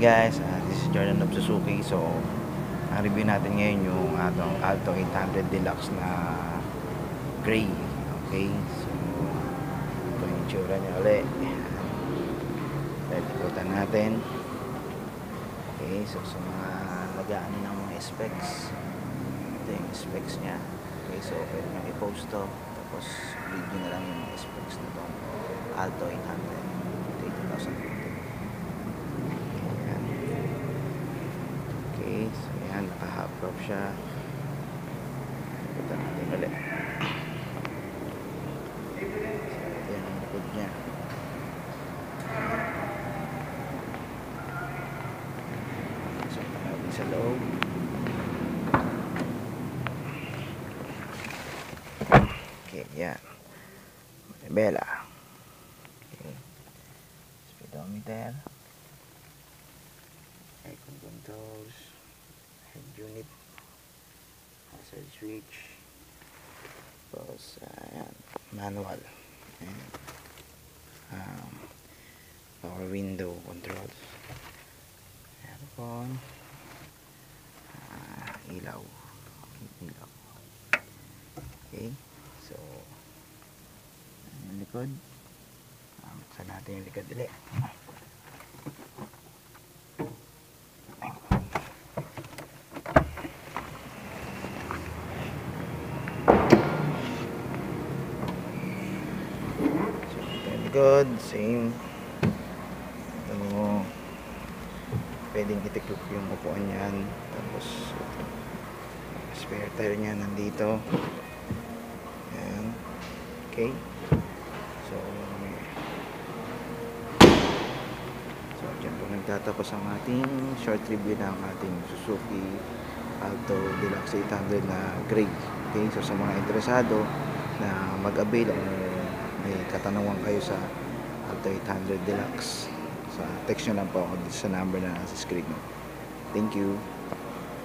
Guys, this is Jordan of Suzuki. So, ang review natin ngayon yung atong Alto 800 Deluxe na gray. Okay, so ito yung itsura niya ulit. Ikutan natin. Okay, so sa mga nag-aano ng mga specs, ito yung specs niya. Okay, so pwede nyo i-post to, tapos read nyo na lang yung mga specs na itong Alto 800 80,000. Okay, so yan, naka-half crop siya. Ikutan natin ulit. So ito yung likod niya. So ito natin sa loob. Okay, yan. Bella. Okay. Speedometer. Icon controls. Head unit. Hazard switch. Tapos, ayan. Manual. Ayan. Power window controls. Aircon. Ilaw. Ilaw. Okay. So, yung likod. Buksan natin yung likod ulit. So, ito yung likod. Same. So, pwedeng itiklop yung upuan yan. Tapos, spare tire niya nandito. Ayan. Okay. So, dyan po nagtatapos ang ating short review ng ating Suzuki Alto Deluxe 800 na gray. Okay, so sa mga interesado na mag-avail o may katanungan kayo sa Alto 800 Deluxe, sa text nyo lang po ako sa number na nasa screen. Thank you.